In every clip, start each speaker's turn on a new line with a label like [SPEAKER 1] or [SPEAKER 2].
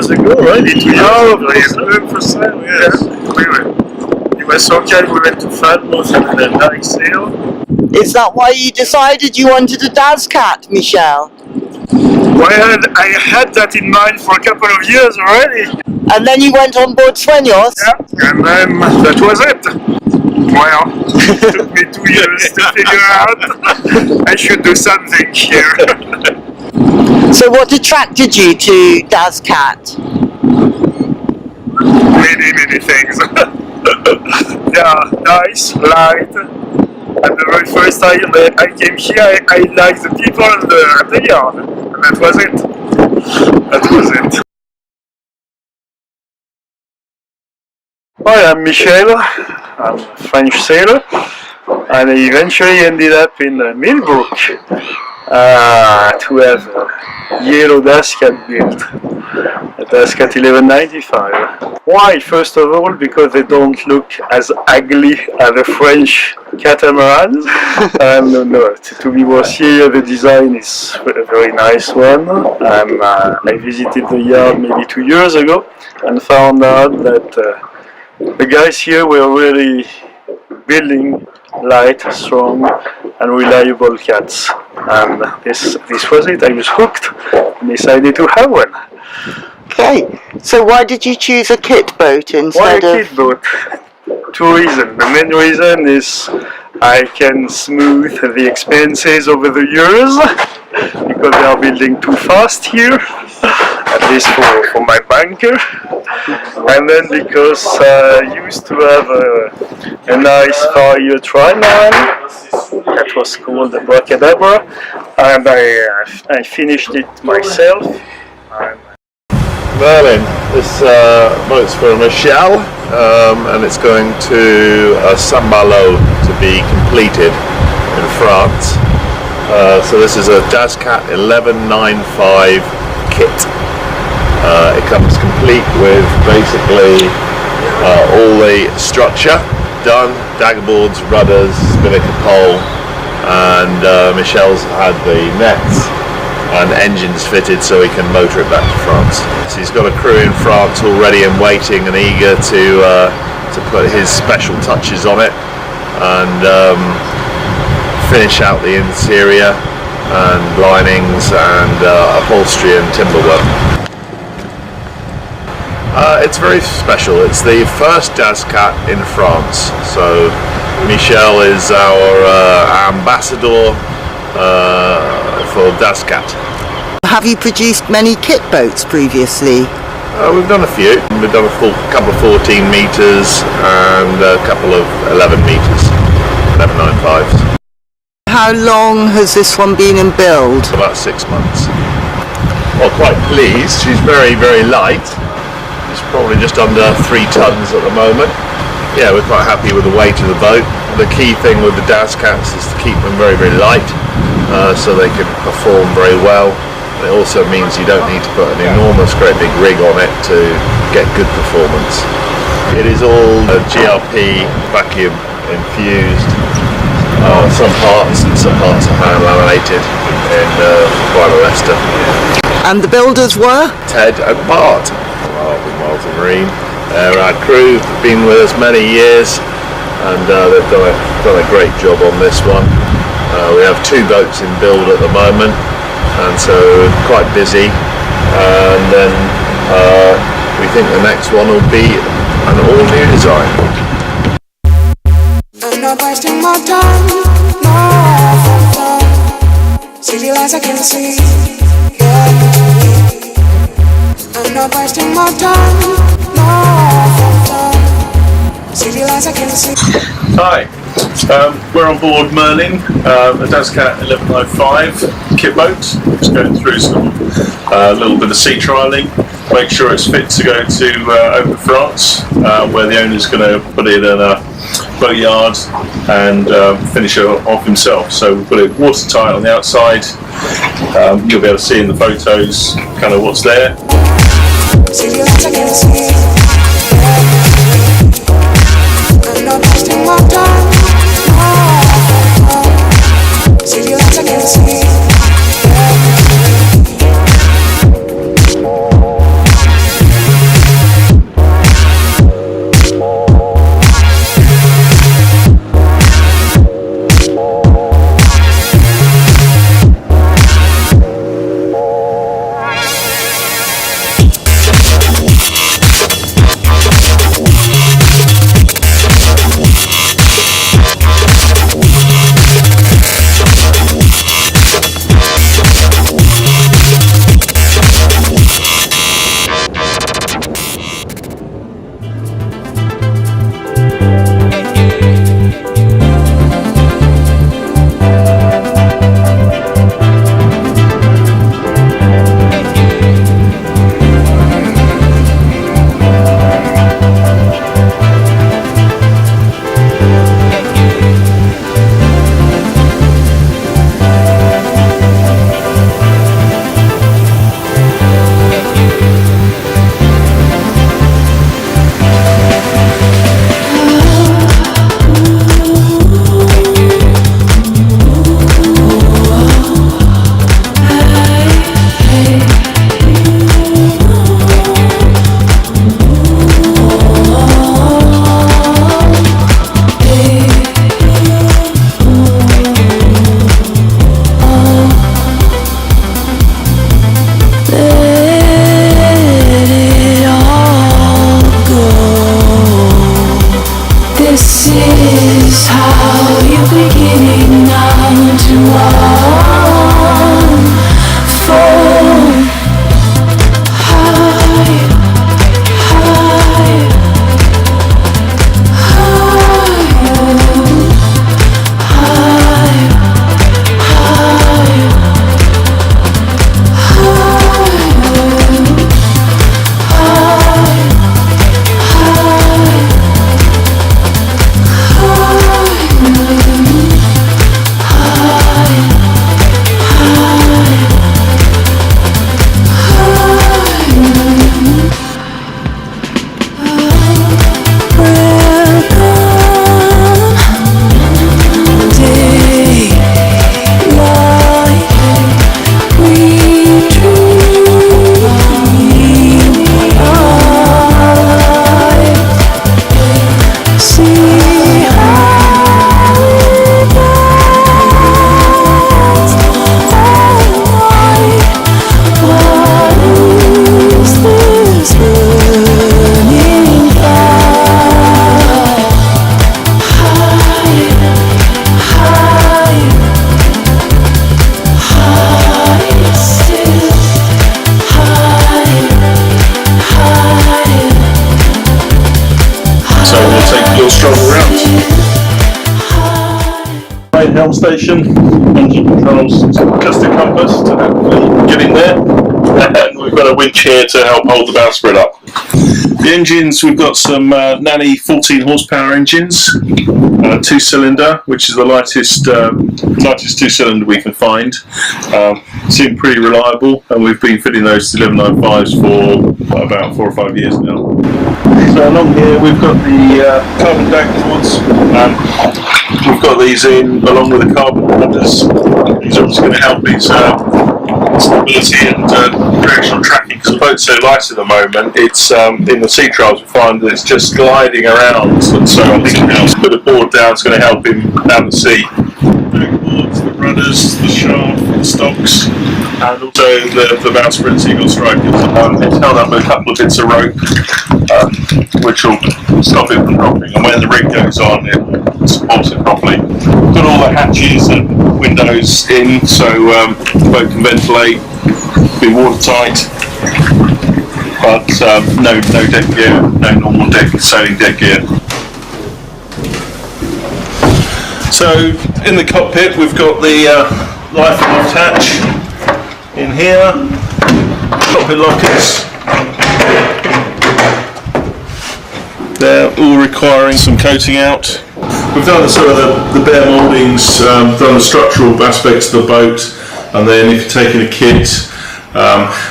[SPEAKER 1] years ago, right?
[SPEAKER 2] For sale, yes. We were so kind, we went to Falmouth and then Dyke Sale.
[SPEAKER 3] Is that why you decided you wanted a Dazcat, Michel?
[SPEAKER 2] Well, I had that in mind for a couple of years already.
[SPEAKER 3] And then you went on board Sueños?
[SPEAKER 2] Yeah, and then that was it. Well, it took me 2 years to figure out I should do something here.
[SPEAKER 3] So what attracted you to Dazcat?
[SPEAKER 2] Many things. Yeah, nice, light. And the very first time I came here, I liked the people and the yard. And that was it. That was it. Hi, I'm Michel. I'm a French sailor. And I eventually ended up in Millbrook to have a yellow Dazcat built. A Dazcat 1195. Why? First of all, because they don't look as ugly as the French Catamarans. And no, to be more serious, the design is a very nice one. And I visited the yard maybe 2 years ago and found out that the guys here were really building light, strong and reliable cats. And this was it. I was hooked and decided to have one.
[SPEAKER 3] Okay, so why did you choose a kit boat instead of...
[SPEAKER 2] Why a kit boat? 2 reasons. The main reason is I can smooth the expenses over the years because they are building too fast here, at least for my banker. And then because I used to have a nice 5-year trimaran that was called the Catamarans, and I finished it myself.
[SPEAKER 1] Merlin, this boat's for Michel, and it's going to Saint-Malo to be completed in France. So this is a Dazcat 1195 kit. It comes complete with basically all the structure done, dagger boards, rudders, spinnaker pole, and Michel's had the nets and engines fitted so he can motor it back to France. So he's got a crew in France already and waiting and eager to put his special touches on it and finish out the interior and linings and upholstery and timber work. It's very special. It's the first Dazcat in France, so Michel is our ambassador for Dazcat.
[SPEAKER 3] Have you produced many kit boats previously?
[SPEAKER 1] We've done a few. We've done a couple of 14 metres and a couple of 11 metres, 1195s.
[SPEAKER 3] How long has this one been in build?
[SPEAKER 1] About 6 months. Well, quite pleased. She's very, very light. She's probably just under 3 tons at the moment. Yeah, we're quite happy with the weight of the boat. The key thing with the Dazcats is to keep them very, very light so they can perform very well. It also means you don't need to put an enormous, great big rig on it to get good performance. It is all GRP vacuum infused. Some parts are hand laminated in Leicester.
[SPEAKER 3] And the builders were?
[SPEAKER 1] Ted and Bart with Martin Marine. Our crew have been with us many years and they've done a great job on this one. We have 2 boats in build at the moment and so quite busy, and then we think the next one will be an all new design.
[SPEAKER 4] I'm not wasting my time, no. City lights I can see, yeah. I'm not wasting my time, no. City lights I can see.
[SPEAKER 5] Hi, we're on board Merlin, a Dazcat 1195 kit boat. Just going through a little bit of sea trialling, make sure it's fit to go to over France, where the owner's going to put it in a boat yard and finish it off himself. So we've got it watertight on the outside. You'll be able to see in the photos kind of what's there. we'll stroll around. Main helm station, engine controls, custom compass to help get in there, and we've got a winch here to help hold the bowsprit up. The engines, we've got some Nanny 14 horsepower engines, 2-cylinder, which is the lightest 2-cylinder we can find. Seem pretty reliable, and we've been fitting those to 1195s for about 4 or 5 years now. So along here we've got the carbon dashboards. We've got these in along with the carbon rudders. These are obviously going to help these stability and directional tracking, because the boat's so light at the moment. It's in the sea trials we find that it's just gliding around, and so I think to put a board down is going to help him down the sea. Backboards, the rudders, the shaft, the stocks, and also the bowsprit seagull strikers. It's held up with a couple of bits of rope, which will stop it from dropping, and when the rig goes on it supports it properly. Got all the hatches and windows in, so the boat can ventilate, be watertight, but no deck gear, no normal sailing deck gear. So in the cockpit we've got the life and loft hatch in here, cockpit lockers. They're all requiring some coating out. We've done sort of the bare mouldings, done the structural aspects of the boat, and then if you're taking a kit,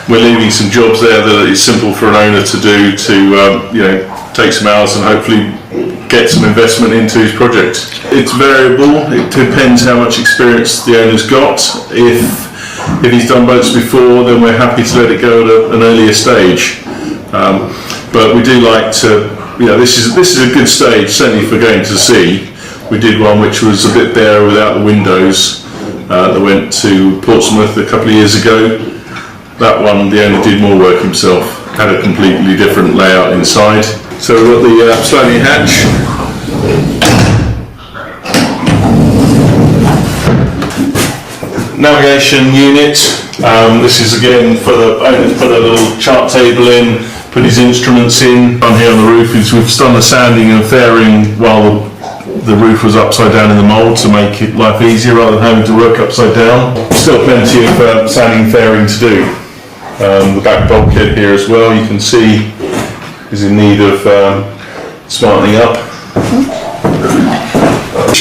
[SPEAKER 5] we're leaving some jobs there that it's simple for an owner to do to take some hours and hopefully get some investment into his project. It's variable, it depends how much experience the owner's got. If he's done boats before, then we're happy to let it go at an earlier stage. But we do like to, this is a good stage, certainly for going to sea. We did one which was a bit barer without the windows, that went to Portsmouth a couple of years ago. That one, the owner did more work himself, had a completely different layout inside. So we've got the sliding hatch. Navigation unit. This is again for the owner to put a little chart table in, put his instruments in. On here on the roof is we've done the sanding and fairing while the roof was upside down in the mould to make it life easier rather than having to work upside down. Still plenty of sanding and fairing to do. The back bulkhead here as well, you can see, is in need of smartening up.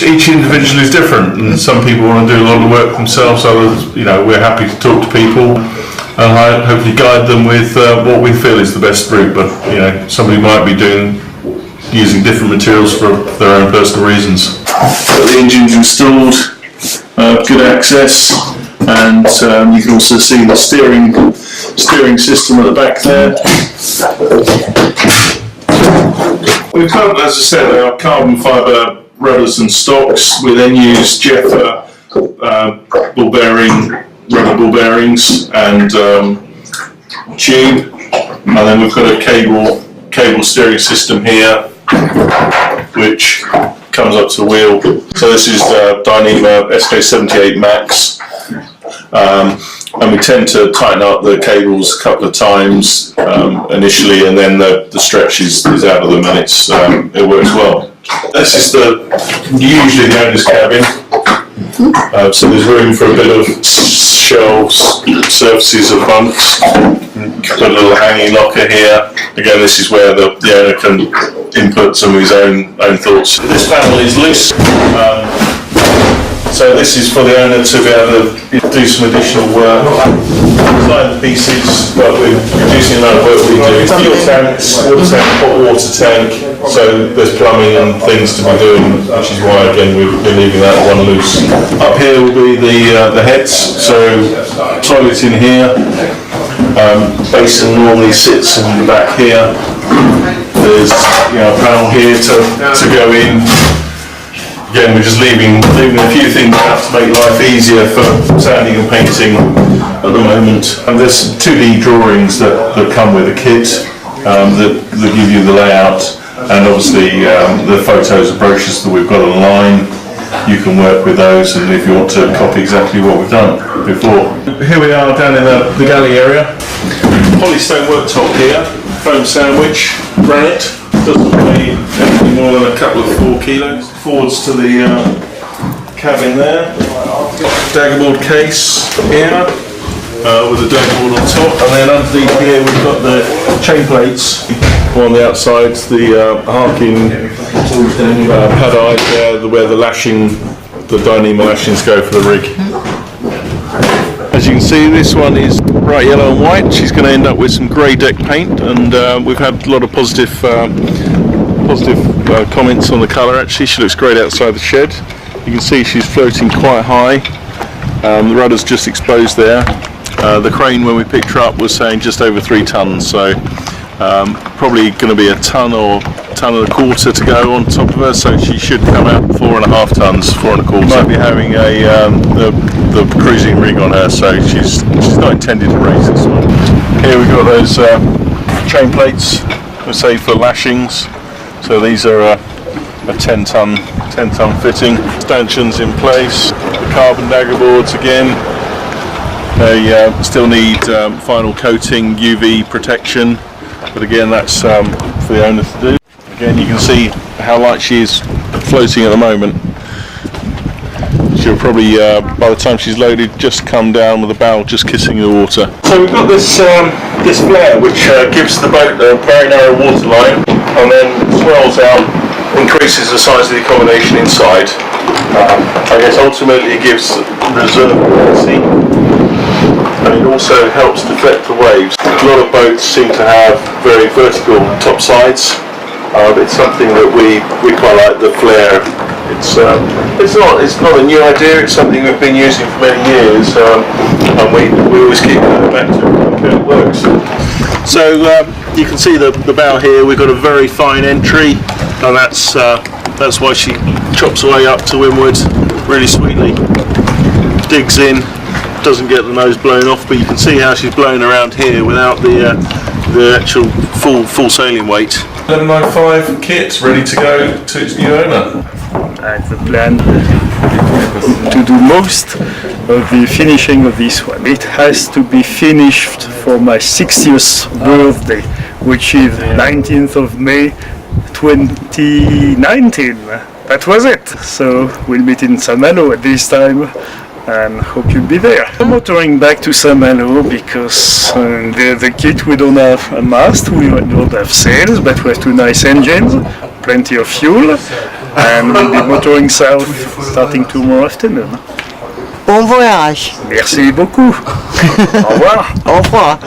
[SPEAKER 5] Each individual is different, and some people want to do a lot of the work themselves, others, we're happy to talk to people and hopefully guide them with what we feel is the best route, but somebody might be using different materials for their own personal reasons. Got the engines installed, good access, and you can also see the steering system at the back there. We've got, as I said, our carbon fibre rudders and stocks. We then use Jeffer rubber ball bearings and tube, and then we've got a cable steering system here, which comes up to the wheel. So this is Dyneema SK78 Max. And we tend to tighten up the cables a couple of times initially, and then the stretch is out of them, and it works well. This is usually the owner's cabin, so there's room for a bit of shelves, surfaces of bunks. Put a little hanging locker here. Again, this is where the owner can input some of his own thoughts. This panel is loose. So this is for the owner to be able to do some additional work, slide the pieces, but we're reducing the amount of work we do. Fuel tanks, water tank, hot water tank, so there's plumbing and things to be doing, which is why again we're leaving that one loose. Up here will be the heads, so toilet in here, basin normally sits in the back here. There's a panel here to go in. Again, we're just leaving a few things out to make life easier for sanding and painting at the moment. And there's 2D drawings that come with the kit that give you the layout, and obviously the photos and brochures that we've got online. You can work with those, and if you want to copy exactly what we've done before. Here we are down in the galley area. Polystone worktop here, foam sandwich, granite. doesn't weigh anything more than a couple of 4 kilos. Forwards to the cabin there. Daggerboard case here with a daggerboard on top, and then underneath here we've got the chain plates on the outside, the harking pad eye there, where the lashing, the Dyneema lashings go for the rig. As you can see, this one is bright yellow and white. She's going to end up with some grey deck paint, and we've had a lot of positive comments on the colour. Actually, she looks great outside the shed. You can see she's floating quite high. The rudder's just exposed there. The crane, when we picked her up, was saying just over 3 tonnes, so probably going to be a tonne or tonne and a quarter to go on top of her, so she should come out 4.5 tonnes, 4 and a quarter. Might be having the cruising rig on her, so she's not intended to race this one. Here we've got those chain plates, we say for lashings. So these are a 10 tonne fitting. Stanchions in place. The carbon dagger boards again. They still need final coating, UV protection, but again that's for the owner to do. Again, you can see how light she is floating at the moment. She'll probably, by the time she's loaded, just come down with the bow just kissing the water. So we've got this flare which gives the boat a very narrow water line, and then swells out, increases the size of the accommodation inside. I guess ultimately it gives reserve buoyancy, and it also helps deflect the waves. A lot of boats seem to have very vertical top sides. It's something that we quite like, the flare. It's not a new idea. It's something we've been using for many years, and we always keep going back to it until it works. So you can see the bow here. We've got a very fine entry, and that's why she chops away up to windward really sweetly. Digs in, doesn't get the nose blown off, but you can see how she's blown around here without the actual full sailing weight. 1195 kit ready to go to its new owner.
[SPEAKER 2] It's the plan to do most of the finishing of this one. It has to be finished for my 60th birthday, which is 19th of May 2019. That was it. So we'll meet in Saint Malo at this time, and hope you'll be there. I'm motoring back to Saint Malo because the kit, we don't have a mast, we don't have sails, but we have 2 nice engines, plenty of fuel, and we'll be motoring south starting tomorrow afternoon.
[SPEAKER 3] Bon voyage.
[SPEAKER 2] Merci beaucoup. Au revoir.
[SPEAKER 3] Au revoir.